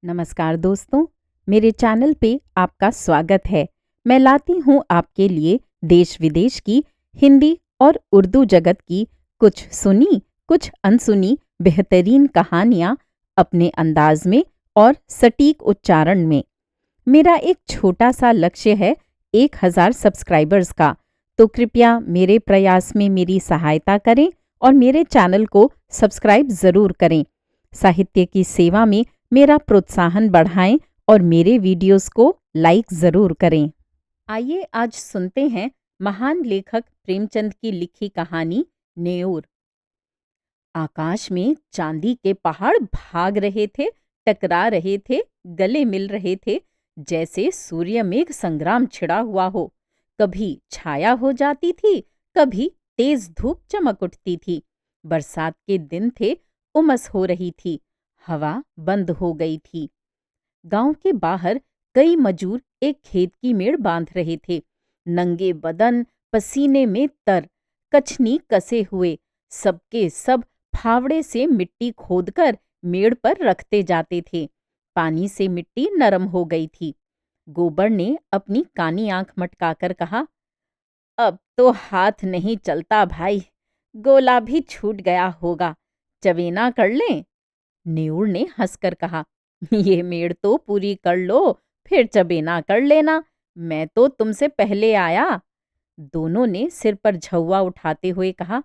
नमस्कार दोस्तों, मेरे चैनल पे आपका स्वागत है। मैं लाती हूँ आपके लिए देश विदेश की हिंदी और उर्दू जगत की कुछ सुनी, कुछ अनसुनी बेहतरीन कहानियाँ अपने अंदाज में और सटीक उच्चारण में। मेरा एक छोटा सा लक्ष्य है 1000 सब्सक्राइबर्स का, तो कृपया मेरे प्रयास में मेरी सहायता करें और मेरे चैनल को सब्सक्राइब ज़रूर करें। साहित्य की सेवा में मेरा प्रोत्साहन बढ़ाएं और मेरे वीडियोस को लाइक ज़रूर करें। आइए आज सुनते हैं महान लेखक प्रेमचंद की लिखी कहानी नेऊर। आकाश में चांदी के पहाड़ भाग रहे थे, टकरा रहे थे, गले मिल रहे थे, जैसे सूर्य मेघ संग्राम छिड़ा हुआ हो। कभी छाया हो जाती थी, कभी तेज धूप चमक उठती थी। बरसात के दिन थे, उमस हो रही थी, हवा बंद हो गई थी। गांव के बाहर कई मजूर एक खेत की मेड़ बांध रहे थे। नंगे बदन, पसीने में तर, कछनी कसे हुए, सबके सब फावड़े से मिट्टी खोदकर मेड़ पर रखते जाते थे। पानी से मिट्टी नरम हो गई थी। गोबर ने अपनी कानी आंख मटकाकर कहा, अब तो हाथ नहीं चलता भाई, गोला भी छूट गया होगा, चवेना कर लें। नेऊर ने हंसकर कहा, ये मेड़ तो पूरी कर लो, फिर चबेना कर लेना, मैं तो तुमसे पहले आया। दोनों ने सिर पर झौवा उठाते हुए कहा,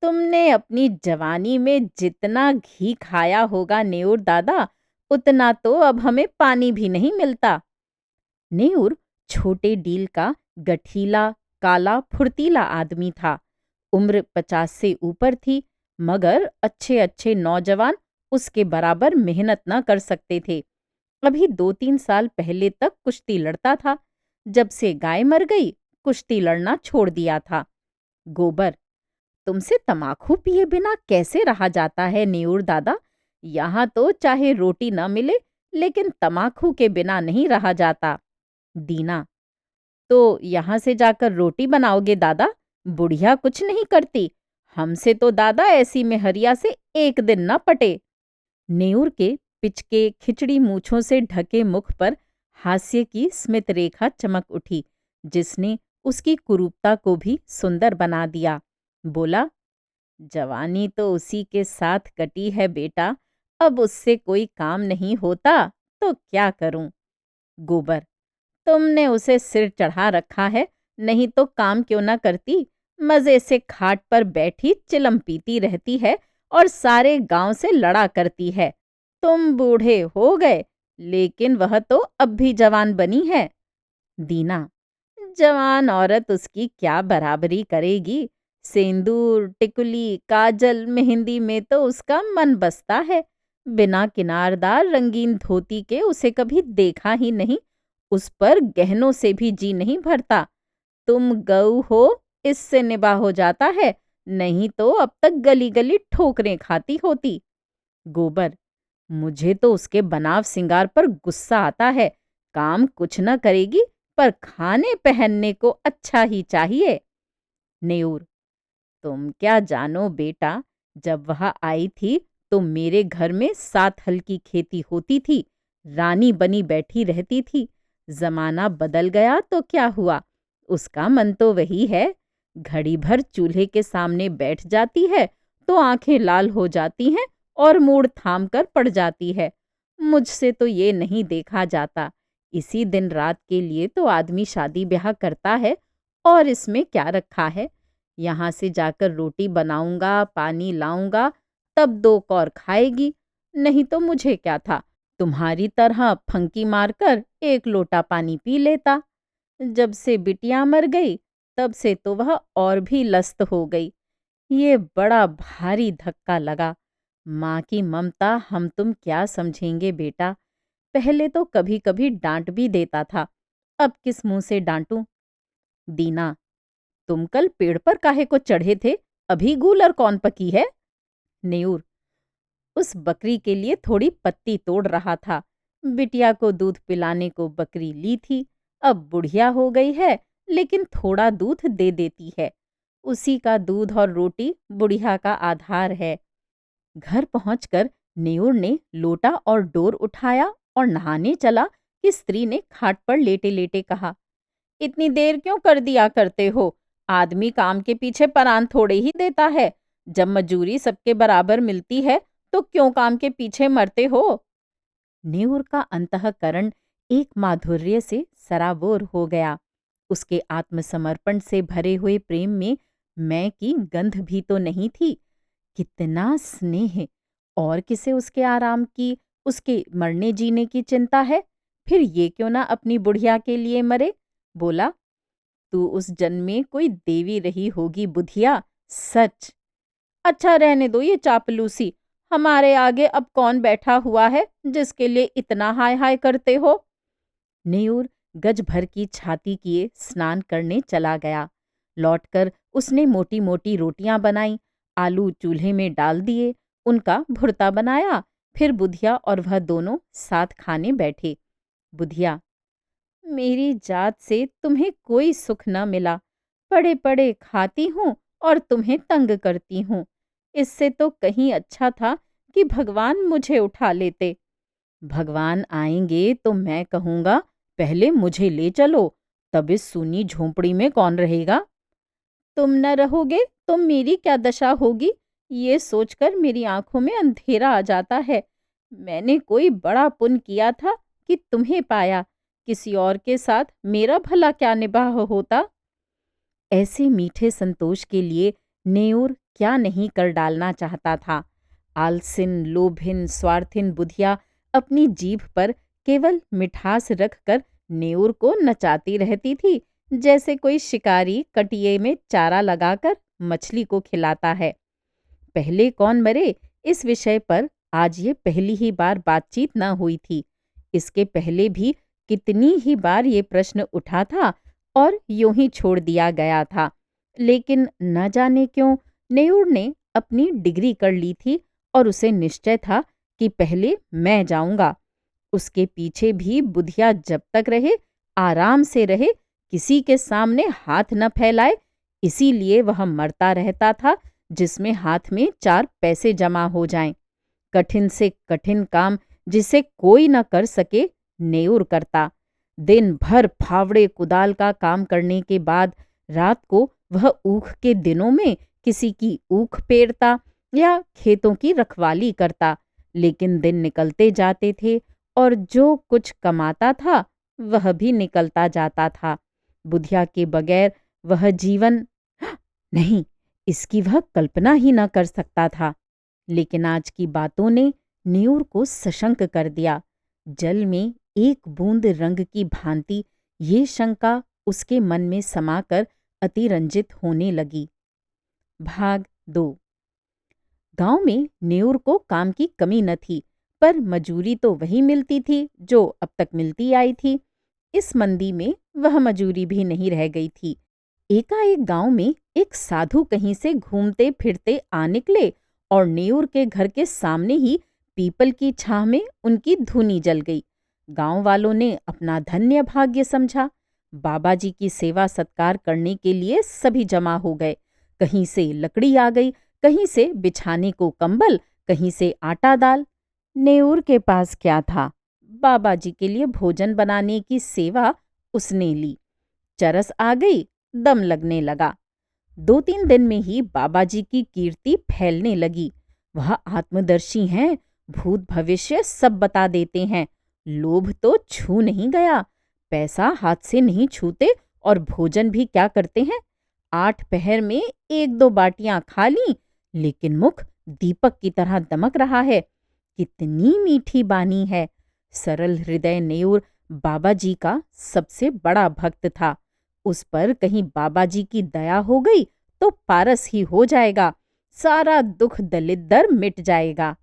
तुमने अपनी जवानी में जितना घी खाया होगा नेऊर दादा, उतना तो अब हमें पानी भी नहीं मिलता। नेऊर छोटे डील का गठीला, काला, फुर्तीला आदमी था। उम्र 50 से ऊपर थी, मगर अच्छे अच्छे नौजवान उसके बराबर मेहनत न कर सकते थे। अभी 2-3 साल पहले तक कुश्ती लड़ता था। जब से गाय मर गई, कुश्ती लड़ना छोड़ दिया था। गोबर, तुमसे तमाकू पिए बिना कैसे रहा जाता है नेऊर दादा? यहाँ तो चाहे रोटी न मिले, लेकिन तमाकू के बिना नहीं रहा जाता। दीना, तो यहाँ से जाकर रोटी बनाओगे दादा? बुढ़िया कुछ नहीं करती, हमसे तो दादा ऐसी मेहरिया से एक दिन न पटे। नेऊर के पिचके खिचड़ी मूछों से ढके मुख पर हास्य की स्मित रेखा चमक उठी, जिसने उसकी कुरूपता को भी सुंदर बना दिया। बोला, जवानी तो उसी के साथ कटी है बेटा, अब उससे कोई काम नहीं होता तो क्या करूं? गोबर, तुमने उसे सिर चढ़ा रखा है, नहीं तो काम क्यों ना करती? मजे से खाट पर बैठी चिलम पीती रहती है और सारे गांव से लड़ा करती है। तुम बूढ़े हो गए, लेकिन वह तो अब भी जवान बनी है। दीना, जवान औरत उसकी क्या बराबरी करेगी? सिंदूर, टिकुली, काजल, मेहंदी में तो उसका मन बसता है। बिना किनारदार रंगीन धोती के उसे कभी देखा ही नहीं। उस पर गहनों से भी जी नहीं भरता। तुम गऊ हो, इससे निभा हो जाता है, नहीं तो अब तक गली गली ठोकरें खाती होती। गोबर, मुझे तो उसके बनाव सिंगार पर गुस्सा आता है। काम कुछ न करेगी, पर खाने पहनने को अच्छा ही चाहिए। नेऊर, तुम क्या जानो बेटा, जब वह आई थी तो मेरे घर में 7 हल की खेती होती थी, रानी बनी बैठी रहती थी। जमाना बदल गया तो क्या हुआ, उसका मन तो वही है। घड़ी भर चूल्हे के सामने बैठ जाती है तो आंखें लाल हो जाती हैं और मूड थाम कर पड़ जाती है। मुझसे तो ये नहीं देखा जाता। इसी दिन रात के लिए तो आदमी शादी ब्याह करता है, और इसमें क्या रखा है? यहाँ से जाकर रोटी बनाऊंगा, पानी लाऊंगा, तब 2 कौर खाएगी, नहीं तो मुझे क्या था, तुम्हारी तरह फंकी मारकर 1 लोटा पानी पी लेता। जब से बिटिया मर गई, तब से तो वह और भी लस्त हो गई। ये बड़ा भारी धक्का लगा। माँ की ममता हम तुम क्या समझेंगे बेटा। पहले तो कभी कभी डांट भी देता था, अब किस मुंह से डांटूं? दीना, तुम कल पेड़ पर काहे को चढ़े थे? अभी गूलर कौन पकी है? नेऊर, उस बकरी के लिए थोड़ी पत्ती तोड़ रहा था। बिटिया को दूध पिलाने को बकरी ली थी। अब बुढ़िया हो गई है, लेकिन थोड़ा दूध दे देती है। उसी का दूध और रोटी बुढ़िया का आधार है। घर पहुंचकर नेऊर ने लोटा और डोर उठाया और नहाने चला कि स्त्री ने खाट पर लेटे लेटे कहा, इतनी देर क्यों कर दिया करते हो? आदमी काम के पीछे परान थोड़े ही देता है। जब मजूरी सबके बराबर मिलती है तो क्यों काम के पीछे मरते हो? नेऊर का अंतःकरण एक माधुर्य से सराबोर हो गया। उसके आत्मसमर्पण से भरे हुए प्रेम में मैं की गंध भी तो नहीं थी। कितना स्नेह! और किसे उसके आराम की, उसके मरने जीने की चिंता है? फिर ये क्यों ना अपनी बुढ़िया के लिए मरे? बोला, तू उस जन्म में कोई देवी रही होगी बुधिया, सच। अच्छा रहने दो ये चापलूसी। हमारे आगे अब कौन बैठा हुआ है जिसके लिए इतना हाय हाय करते हो? नेऊर गज भर की छाती किए स्नान करने चला गया। लौटकर उसने मोटी मोटी रोटियां बनाई, आलू चूल्हे में डाल दिए, उनका भुर्ता बनाया। फिर बुधिया और वह दोनों साथ खाने बैठे। बुधिया, मेरी जात से तुम्हें कोई सुख न मिला। पड़े पड़े खाती हूँ और तुम्हें तंग करती हूँ। इससे तो कहीं अच्छा था कि भगवान मुझे उठा लेते। भगवान आएंगे तो मैं कहूँगा, पहले मुझे ले चलो, तब इस सूनी झोंपड़ी में कौन रहेगा? तुम न रहोगे तो मेरी क्या दशा होगी, ये सोचकर मेरी आंखों में अंधेरा आ जाता है। मैंने कोई बड़ा पुण्य किया था कि तुम्हें पाया। किसी और के साथ मेरा भला क्या निबाह होता? ऐसे मीठे संतोष के लिए नेऊर क्या नहीं कर डालना चाहता था। आलसिन, लोभिन, स्वार्थिन बुधिया अपनी जीभ पर केवल मिठास रखकर नेऊर को नचाती रहती थी, जैसे कोई शिकारी कटिये में चारा लगाकर मछली को खिलाता है। पहले कौन मरे, इस विषय पर आज ये पहली ही बार बातचीत न हुई थी। इसके पहले भी कितनी ही बार ये प्रश्न उठा था और यूं ही छोड़ दिया गया था। लेकिन न जाने क्यों नेऊर ने अपनी डिग्री कर ली थी और उसे निश्चय था कि पहले मैं जाऊंगा। उसके पीछे भी बुधिया जब तक रहे, आराम से रहे, किसी के सामने हाथ न फैलाए। इसीलिए वह मरता रहता था जिसमें हाथ में 4 पैसे जमा हो जाएं। कठिन से कठिन काम जिसे कोई न कर सके, नेऊर करता। दिन भर फावड़े कुदाल का काम करने के बाद रात को वह ऊख के दिनों में किसी की ऊख पेरता या खेतों की रखवाली करता। लेकिन दिन निकलते जाते थे और जो कुछ कमाता था वह भी निकलता जाता था। बुधिया के बगैर वह जीवन नहीं, इसकी वह कल्पना ही न कर सकता था। लेकिन आज की बातों ने नेऊर को सशंक कर दिया। जल में एक बूंद रंग की भांति ये शंका उसके मन में समाकर अतिरंजित होने लगी। भाग 2। गांव में नेऊर को काम की कमी न थी, पर मजूरी तो वही मिलती थी जो अब तक मिलती आई थी। इस मंदी में वह मजूरी भी नहीं रह गई थी। एकाएक गांव में एक साधु कहीं से घूमते फिरते आ निकले और नेऊर के घर के सामने ही पीपल की छाह में उनकी धूनी जल गई। गांव वालों ने अपना धन्य भाग्य समझा। बाबा जी की सेवा सत्कार करने के लिए सभी जमा हो गए। कहीं से लकड़ी आ गई, कहीं से बिछाने को कंबल, कहीं से आटा दाल। नेऊर के पास क्या था? बाबा जी के लिए भोजन बनाने की सेवा उसने ली। चरस आ गई, दम लगने लगा। 2-3 दिन में ही बाबा जी की कीर्ति फैलने लगी। वह आत्मदर्शी हैं, भूत भविष्य सब बता देते हैं। लोभ तो छू नहीं गया। पैसा हाथ से नहीं छूते और भोजन भी क्या करते हैं? 8 पहर में 1-2 बाटियां खा ली, लेकिन मुख दीपक की तरह दमक रहा है। कितनी मीठी बानी है। सरल हृदय नेऊर बाबा जी का सबसे बड़ा भक्त था। उस पर कहीं बाबा जी की दया हो गई तो पारस ही हो जाएगा, सारा दुख दलिद्दर मिट जाएगा।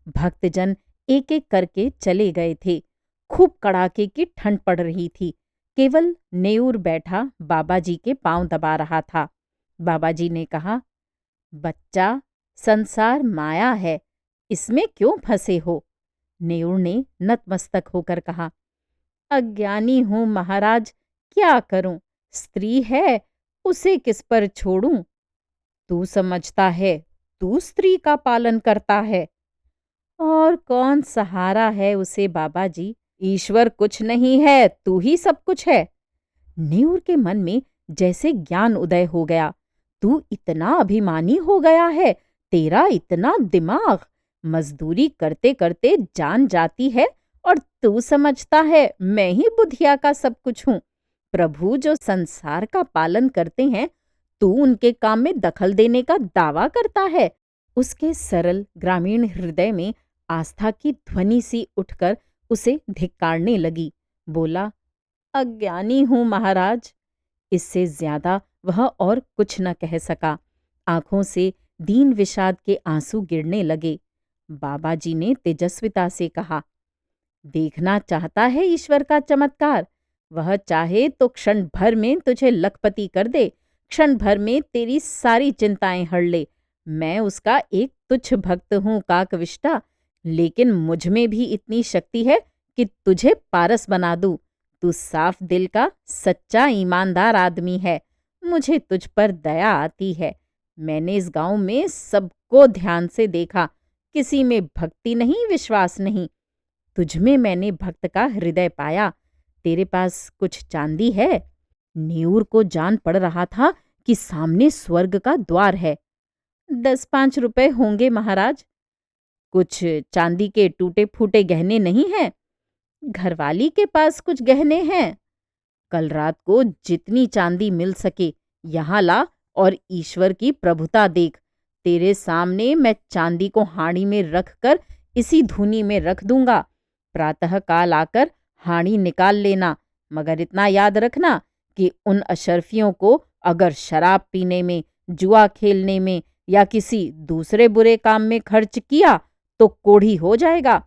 भक्तजन एक एक करके चले गए थे। खूब कड़ाके की ठंड पड़ रही थी। केवल नेऊर बैठा बाबा जी के पांव दबा रहा था। बाबा जी ने कहा, बच्चा, संसार माया है, इसमें क्यों फंसे हो? नेऊर ने नतमस्तक होकर कहा, अज्ञानी हूं महाराज, क्या करूं? स्त्री है, उसे किस पर छोड़ूं? तू समझता है, तू स्त्री का पालन करता है। और कौन सहारा है उसे बाबा जी? ईश्वर कुछ नहीं है, तू ही सब कुछ है। नेऊर के मन में जैसे ज्ञान उदय हो गया। तू इतना अभिमानी हो गया है, तेरा इतना दिमाग, मजदूरी करते करते जान जाती है और तू समझता है मैं ही बुधिया का सब कुछ हूँ। प्रभु जो संसार का पालन करते हैं, तू उनके काम में दखल देने का दावा करता है। उसके सरल ग्रामीण हृदय में आस्था की ध्वनि सी उठकर उसे धिक्कारने लगी। बोला, अज्ञानी हूं महाराज। इससे ज्यादा वह और कुछ न कह सका। आंखों से दीन विषाद के आंसू गिरने लगे। बाबा जी ने तेजस्विता से कहा, देखना चाहता है ईश्वर का चमत्कार? वह चाहे तो क्षण भर में तुझे लखपति कर दे, क्षण भर में तेरी सारी चिंताएं हर ले। मैं उसका एक तुच्छ भक्त हूं काकविष्टा, लेकिन मुझ में भी इतनी शक्ति है कि तुझे पारस बना दूं। तू साफ दिल का सच्चा ईमानदार आदमी है। मुझे तुझ पर दया आती है। मैंने इस गांव में सबको ध्यान से देखा, किसी में भक्ति नहीं, विश्वास नहीं। तुझमें मैंने भक्त का हृदय पाया। तेरे पास कुछ चांदी है? नेऊर को जान पड़ रहा था कि सामने स्वर्ग का द्वार है। 10-5 रुपए होंगे महाराज। कुछ चांदी के टूटे फूटे गहने नहीं हैं? घरवाली के पास कुछ गहने हैं। कल रात को जितनी चांदी मिल सके यहाँ ला और ईश्वर की प्रभुता देख। तेरे सामने मैं चांदी को हांडी में रख कर इसी धूनी में रख दूंगा। प्रातः काल आकर हांडी निकाल लेना, मगर इतना याद रखना कि उन अशर्फियों को अगर शराब पीने में, जुआ खेलने में या किसी दूसरे बुरे काम में खर्च किया तो कोढ़ी हो जाएगा।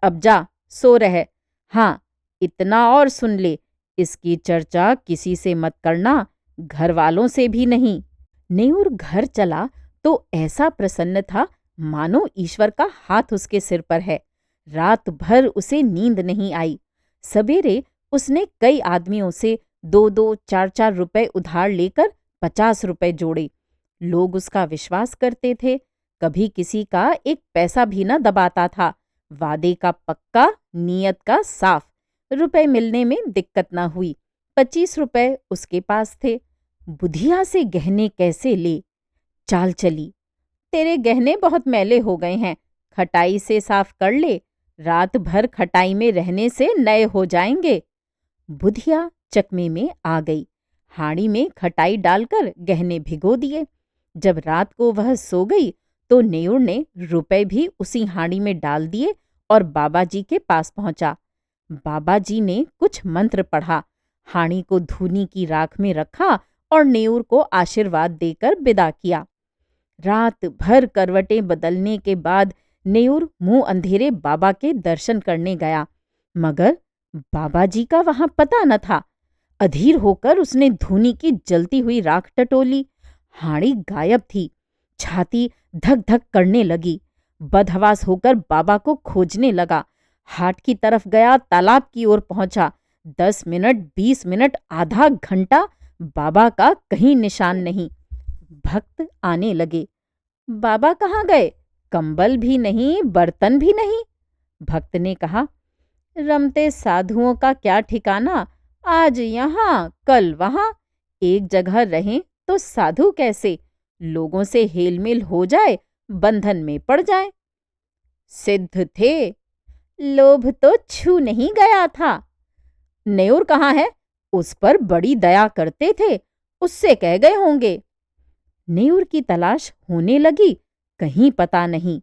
अब जा, सो रह। हाँ, इतना और सुन ले, इसकी चर्चा किसी से मत करना, घर वालों से भी नहीं। नेऊर घर चला तो ऐसा प्रसन्न था मानो ईश्वर का हाथ उसके सिर पर है। रात भर उसे नींद नहीं आई। सवेरे उसने कई आदमियों से 2-2, 4-4 रुपए उधार लेकर 50 रुपए जोड़े। लोग उसका विश्वास करते थे, कभी किसी का एक पैसा भी न दबाता था। वादे का पक्का, नियत का साफ। रुपए मिलने में दिक्कत न हुई। 25 रुपए उसके पास थे। बुधिया से गहने कैसे ले? चाल चली, तेरे गहने बहुत मैले हो गए हैं, खटाई से साफ कर ले। रात भर खटाई में रहने से नए हो जाएंगे। बुधिया चकमे में आ गई। हांडी में खटाई डालकर गहने भिगो दिए। जब रात को वह सो गई तो नेऊर ने रुपए भी उसी हांडी में डाल दिए और बाबा जी के पास पहुंचा। बाबा जी ने कुछ मंत्र पढ़ा, हांडी को धूनी की राख में रखा और नेऊर को आशीर्वाद देकर विदा किया। रात भर करवटें बदलने के बाद नेऊर मुंह अंधेरे बाबा के दर्शन करने गया, मगर बाबा जी का वहां पता न था। अधीर होकर उसने धूनी की जलती हुई राख टटोली। हांडी गायब थी। छाती धक धक करने लगी। बदहवास होकर बाबा को खोजने लगा। हाट की तरफ गया, तालाब की ओर पहुंचा। 10 मिनट, 20 मिनट, आधा घंटा, बाबा का कहीं निशान नहीं। भक्त आने लगे। बाबा कहाँ गए? कंबल भी नहीं, बर्तन भी नहीं। भक्त ने कहा, रमते साधुओं का क्या ठिकाना, आज यहाँ कल वहां, एक जगह रहें तो साधु कैसे? लोगों से हेलमेल हो जाए, बंधन में पड़ जाए। सिद्ध थे, लोभ तो छू नहीं गया था। नेऊर कहाँ है? उस पर बड़ी दया करते थे, उससे कह गए होंगे। नेऊर की तलाश होने लगी, कहीं पता नहीं।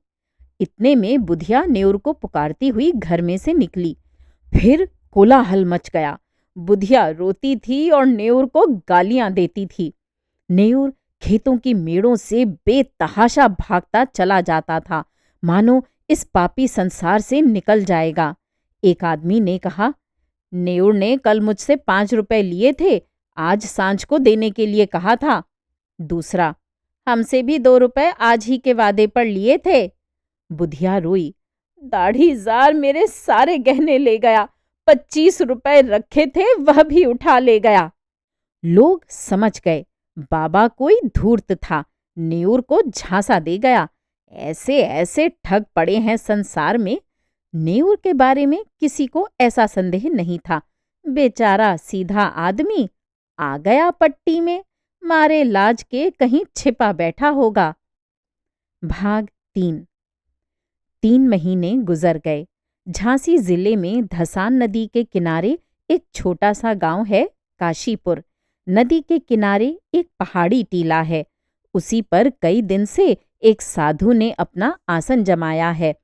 इतने में बुधिया नेऊर को पुकारती हुई घर में से निकली। फिर कोलाहल मच गया। बुधिया रोती थी और नेऊर को गालियां देती थी। नेऊर खेतों की मेड़ों से बेतहाशा भागता चला जाता था, मानो इस पापी संसार से निकल जाएगा। एक आदमी ने कहा, नेऊर ने कल मुझसे 5 रुपए लिए थे, आज सांझ को देने के लिए कहा था। दूसरा, हमसे भी 2 रुपए आज ही के वादे पर लिए थे। बुधिया रोई, दाढ़ीजार मेरे सारे गहने ले गया, 25 रुपए रखे थे वह भी उठा ले गया। लोग समझ गए बाबा कोई धूर्त था, नेऊर को झांसा दे गया। ऐसे ऐसे ठग पड़े हैं संसार में। नेऊर के बारे में किसी को ऐसा संदेह नहीं था। बेचारा सीधा आदमी आ गया पट्टी में, मारे लाज के कहीं छिपा बैठा होगा। भाग 3। 3 महीने गुजर गए। झांसी जिले में धसान नदी के किनारे एक छोटा सा गांव है, काशीपुर। नदी के किनारे एक पहाड़ी टीला है। उसी पर कई दिन से एक साधु ने अपना आसन जमाया है।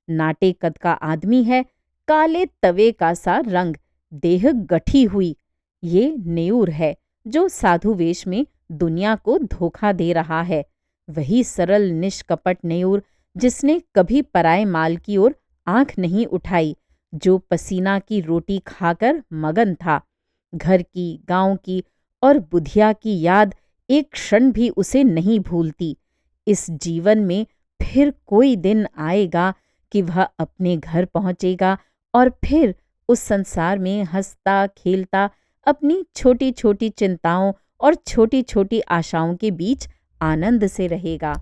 नाटे कद का आदमी है, काले तवे का सा रंग, देह गठी हुई। ये नेऊर है जो साधु वेश में दुनिया को धोखा दे रहा है। वही सरल निष्कपट नेऊर जिसने कभी पराए माल की ओर आंख नहीं उठाई, जो पसीना की रोटी खाकर मगन था। घर की, गांव की और बुधिया की याद एक क्षण भी उसे नहीं भूलती। इस जीवन में फिर कोई दिन आएगा कि वह अपने घर पहुंचेगा और फिर उस संसार में हंसता खेलता अपनी छोटी छोटी चिंताओं और छोटी छोटी आशाओं के बीच आनंद से रहेगा।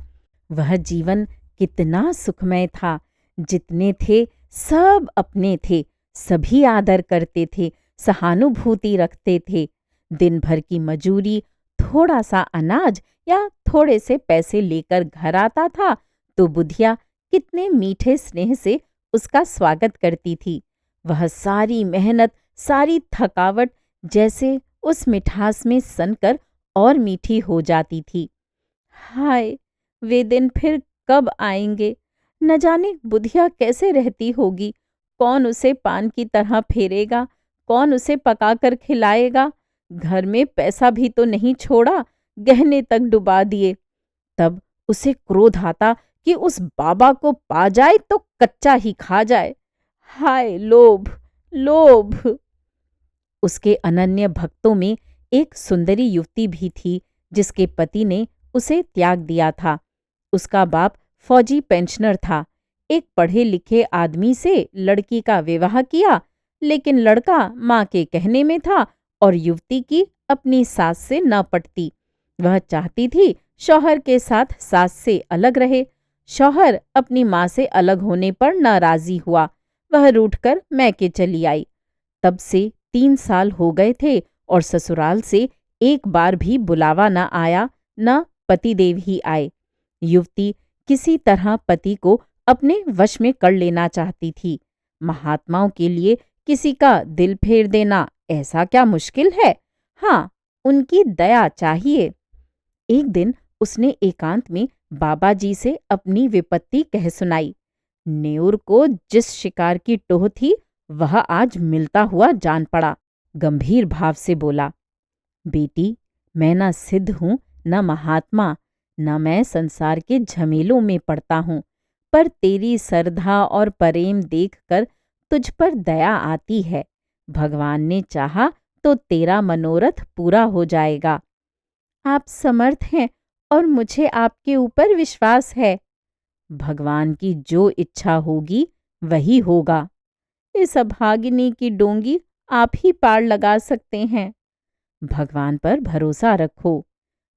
वह जीवन कितना सुखमय था। जितने थे सब अपने थे, सभी आदर करते थे, सहानुभूति रखते थे। दिन भर की मजूरी, थोड़ा सा अनाज या थोड़े से पैसे लेकर घर आता था तो बुधिया कितने मीठे स्नेह से उसका स्वागत करती थी। वह सारी मेहनत, सारी थकावट जैसे उस मिठास में सनकर और मीठी हो जाती थी। हाय, वे दिन फिर कब आएंगे? न जाने बुधिया कैसे रहती होगी। कौन उसे पान की तरह फेरेगा? कौन उसे पकाकर खिलाएगा? घर में पैसा भी तो नहीं छोड़ा, गहने तक डुबा दिए। तब उसे क्रोध आता कि उस बाबा को पा जाए तो कच्चा ही खा जाए। हाय लोभ, लोभ! उसके अनन्य भक्तों में एक सुंदरी युवती भी थी जिसके पति ने उसे त्याग दिया था। उसका बाप फौजी पेंशनर था। एक पढ़े लिखे आदमी से लड़की का विवाह किया, लेकिन लड़का माँ के कहने में था और युवती की अपनी सास से न पटती। वह चाहती थी शौहर के साथ सास से अलग रहे। शौहर अपनी माँ से अलग होने पर नाराजी हुआ। वह रूठकर मैके चली आई। तब से 3 साल हो गए थे और ससुराल से एक बार भी बुलावा न आया, न पतिदेव ही आए। युवती किसी तरह पति को अपने वश में कर लेना चाहती थी। महात्माओं के लिए किसी का दिल फेर देना ऐसा क्या मुश्किल है? हाँ, उनकी दया चाहिए। एक दिन उसने एकांत में बाबा जी से अपनी विपत्ति कह सुनाई। नेऊर को जिस शिकार की टोह थी वह आज मिलता हुआ जान पड़ा। गंभीर भाव से बोला, बेटी, मैं न सिद्ध हूं, न महात्मा, न मैं संसार के झमेलों में पड़ता हूं, पर तेरी श्रद्धा और प्रेम देखकर तुझ पर दया आती है। भगवान ने चाहा तो तेरा मनोरथ पूरा हो जाएगा। आप समर्थ हैं और मुझे आपके ऊपर विश्वास है। भगवान की जो इच्छा होगी वही होगा। इस अभागिनी की डोंगी आप ही पार लगा सकते हैं। भगवान पर भरोसा रखो।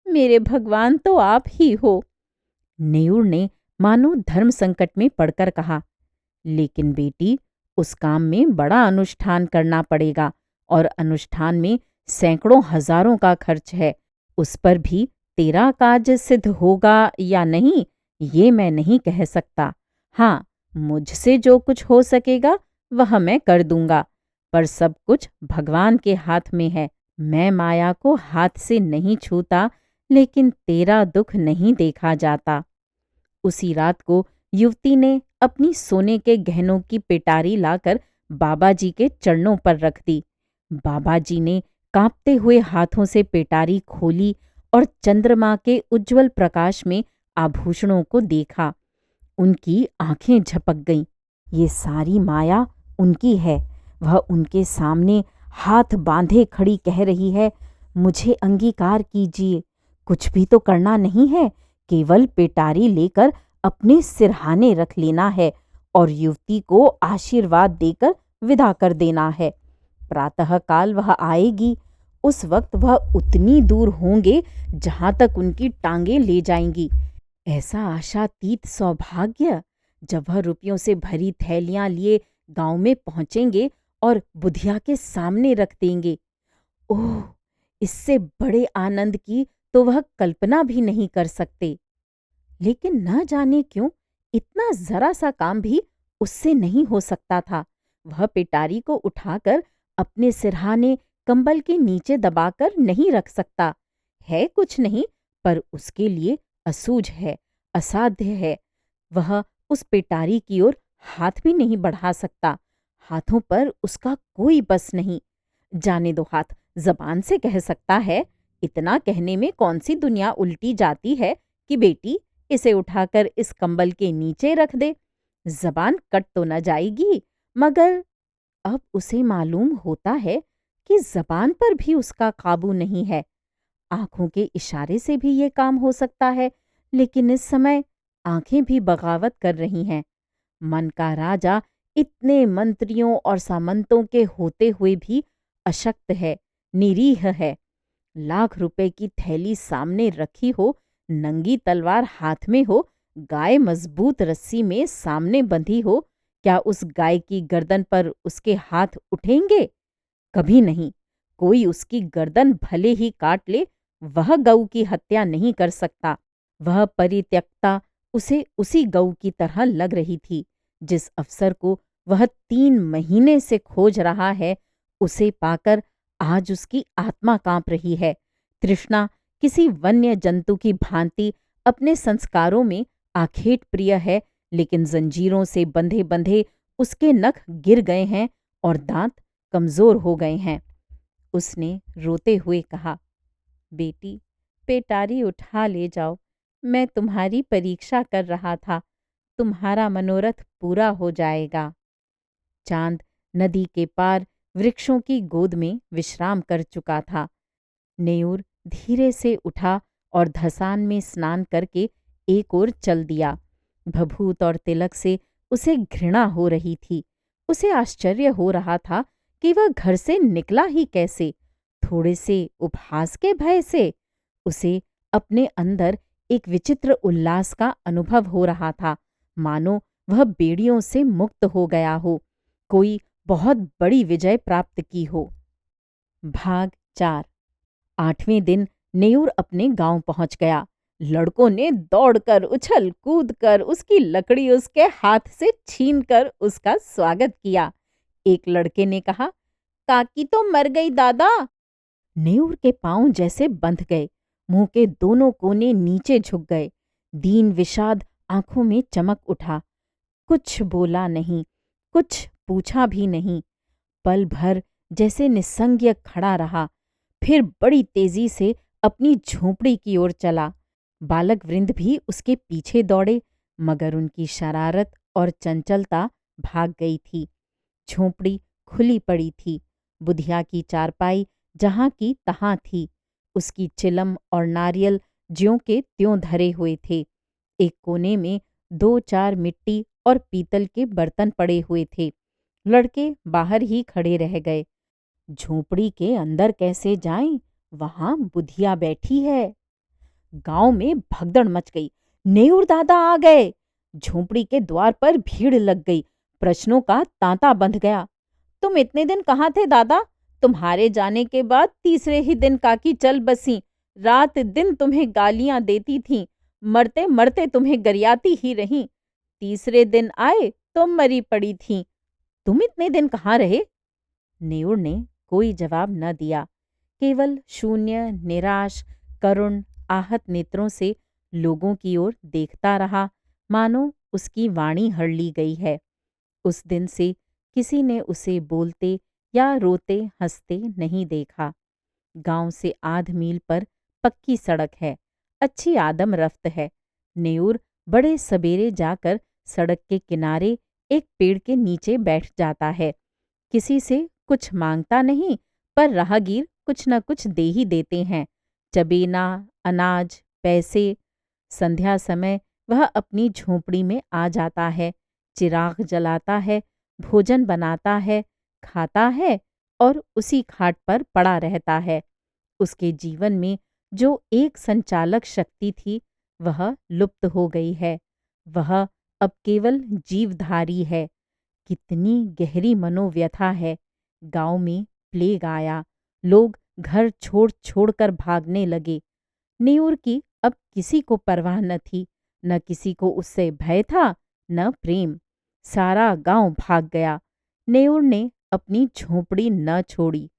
मेरे भगवान तो आप ही हो। नेऊर ने मानो धर्म संकट में पड़कर कहा, लेकिन बेटी, उस काम में बड़ा अनुष्ठान करना पड़ेगा और अनुष्ठान में सैकड़ों हजारों का खर्च है। उस पर भी तेरा काज सिद्ध होगा या नहीं ये मैं नहीं कह सकता। हाँ, मुझसे जो कुछ हो सकेगा वह मैं कर दूंगा, पर सब कुछ भगवान के हाथ में है। मैं माया को हाथ से नहीं छूता, लेकिन तेरा दुख नहीं देखा जाता। उसी रात को युवती ने अपनी सोने के गहनों की पेटारी लाकर बाबा जी के चरणों पर रख दी। बाबा जी ने कांपते हुए हाथों से पेटारी खोली और चंद्रमा के उज्जवल प्रकाश में आभूषणों को देखा। उनकी आंखें झपक गईं। ये सारी माया उनकी है। वह उनके सामने हाथ बांधे खड़ी कह रही है, मुझे अंगीकार कीजिए। कुछ भी तो करना नहीं है, केवल पेटारी लेकर अपने सिरहाने रख लेना है और युवती को आशीर्वाद देकर विदा कर देना है। प्रातःकाल वह आएगी। उस वक्त वह उतनी दूर होंगे जहां तक उनकी टांगें ले जाएंगी। ऐसा आशातीत सौभाग्य! जब वह रुपयों से भरी थैलियां लिए गांव में पहुंचेंगे और बुधिया के सामने रख देंगे। ओह! इससे बड़े आनंद की तो वह कल्पना भी नहीं कर सकते। लेकिन न जाने क्यों इतना जरा सा काम भी उससे नहीं हो सकता था। वह पेटारी को उठाकर अपने सिरहाने कंबल के नीचे दबाकर नहीं रख सकता। है कुछ नहीं, पर उसके लिए असूझ है, असाध्य है। वह उस पेटारी की ओर हाथ भी नहीं बढ़ा सकता। हाथों पर उसका कोई बस नहीं। जाने दो हाथ, जबान से कह सकता है। इतना कहने में कौन सी दुनिया उल्टी जाती है कि बेटी इसे उठाकर इस कंबल के नीचे रख दे। जबान कट तो न जाएगी, मगर अब उसे मालूम होता है कि जबान पर भी उसका काबू नहीं है। आंखों के इशारे से भी ये काम हो सकता है, लेकिन इस समय आंखें भी बगावत कर रही हैं। मन का राजा इतने मंत्रियों और सामंतों के होते हुए भी अशक्त है, निरीह है। लाख रुपए की थैली सामने रखी हो, नंगी तलवार हाथ में हो, गाय मजबूत रस्सी में सामने बंधी हो, क्या उस गाय की गर्दन पर उसके हाथ उठेंगे? कभी नहीं। कोई उसकी गर्दन भले ही काट ले, वह गऊ की हत्या नहीं कर सकता। वह परित्यक्ता उसे उसी गऊ की तरह लग रही थी। जिस अफसर को वह 3 महीने से खोज रहा है, उसे पाकर आज उसकी आत्मा कांप रही है। तृष्णा किसी वन्य जंतु की भांति अपने संस्कारों में आखेट प्रिय है, लेकिन जंजीरों से बंधे बंधे उसके नख गिर गए हैं और दांत कमजोर हो गए हैं। उसने रोते हुए कहा, बेटी, पेटारी उठा ले जाओ। मैं तुम्हारी परीक्षा कर रहा था। तुम्हारा मनोरथ पूरा हो जाएगा। चांद नदी के पार वृक्षों की गोद में विश्राम कर चुका था। नेऊर धीरे से उठा और धसान में स्नान करके एक ओर चल दिया। भभूत और तिलक से उसे घृणा हो रही थी। उसे आश्चर्य हो रहा था कि वह घर से निकला ही कैसे। थोड़े से उपहास के भय से उसे अपने अंदर एक विचित्र उल्लास का अनुभव हो रहा था, मानो वह बेड़ियों से मुक्त हो गया हो, कोई बहुत बड़ी विजय प्राप्त की हो। भाग 4। 8वें दिन नेऊर अपने गांव पहुंच गया। लड़कों ने दौड़कर उछल कूद कर उसकी लकड़ी उसके हाथ से छीनकर उसका स्वागत किया। एक लड़के ने कहा, काकी तो मर गई दादा। नेऊर के पांव जैसे बंध गए, मुंह के दोनों कोने नीचे झुक गए, दीन विषाद आंखों में चमक उठा। कुछ बोला नहीं, कुछ पूछा भी नहीं। पल भर जैसे निस्संज्ञ खड़ा रहा, फिर बड़ी तेजी से अपनी झोंपड़ी की ओर चला। बालक वृंद भी उसके पीछे दौड़े, मगर उनकी शरारत और चंचलता भाग गई थी। झोंपड़ी खुली पड़ी थी। बुधिया की चारपाई जहां की तहां थी। उसकी चिलम और नारियल ज्यों के त्यों धरे हुए थे। एक कोने में 2-4 मिट्टी और पीतल के बर्तन पड़े हुए थे। लड़के बाहर ही खड़े रह गए। झोंपड़ी के अंदर कैसे जाएं? वहां बुधिया बैठी है। गांव में भगदड़ मच गई। नेऊर दादा आ गए। झोंपड़ी के द्वार पर भीड़ लग गई। प्रश्नों का तांता बंध गया। तुम इतने दिन कहाँ थे दादा? तुम्हारे जाने के बाद तीसरे ही दिन काकी चल बसी। रात दिन तुम्हें गालियां देती थीं, मरते मरते तुम्हें गरियाती ही रहीं। तीसरे दिन आए तो मरी पड़ी थीं। तुम इतने दिन कहाँ रहे? नेऊर ने कोई जवाब न दिया, केवल शून्य, निराश, करुण, आहत नेत्रों से लोगों की ओर देखता रहा, मानो उसकी वाणी हड़ ली गई है। उस दिन से किसी ने उसे बोलते या रोते हंसते नहीं देखा। गांव से आध मील पर पक्की सड़क है, अच्छी आदम रफ्त है। नेऊर बड़े सबेरे जाकर सड़क के किनारे एक पेड़ के नीचे बैठ जाता है। किसी से कुछ मांगता नहीं, पर राहगीर कुछ न कुछ दे ही देते हैं, चबेना, अनाज, पैसे। संध्या समय वह अपनी झोंपड़ी में आ जाता है, चिराग जलाता है, भोजन बनाता है, खाता है और उसी खाट पर पड़ा रहता है। उसके जीवन में जो एक संचालक शक्ति थी, वह लुप्त हो गई है। वह अब केवल जीवधारी है। कितनी गहरी मनोव्यथा है। गांव में प्लेग आया। लोग घर छोड़ छोड़ कर भागने लगे। नेऊर की अब किसी को परवाह न थी। न किसी को उससे भय था, न प्रेम। सारा गांव भाग गया। नेऊर ने अपनी झोंपड़ी न छोड़ी।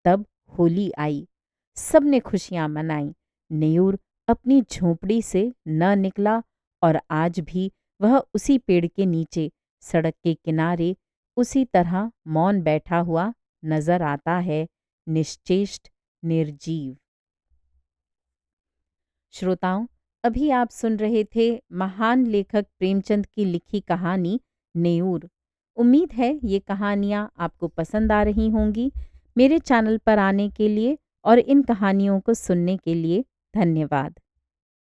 तब होली आई। सबने खुशियां मनाई। नेऊर अपनी झोंपड़ी से न निकला और आज भी वह उसी पेड़ के नीचे सड़क के किनारे उसी तरह मौन बैठा हुआ नजर आता है, निश्चेष्ट, निर्जीव। श्रोताओं, अभी आप सुन रहे थे महान लेखक प्रेमचंद की लिखी कहानी नेऊर। उम्मीद है ये कहानियाँ आपको पसंद आ रही होंगी। मेरे चैनल पर आने के लिए और इन कहानियों को सुनने के लिए धन्यवाद।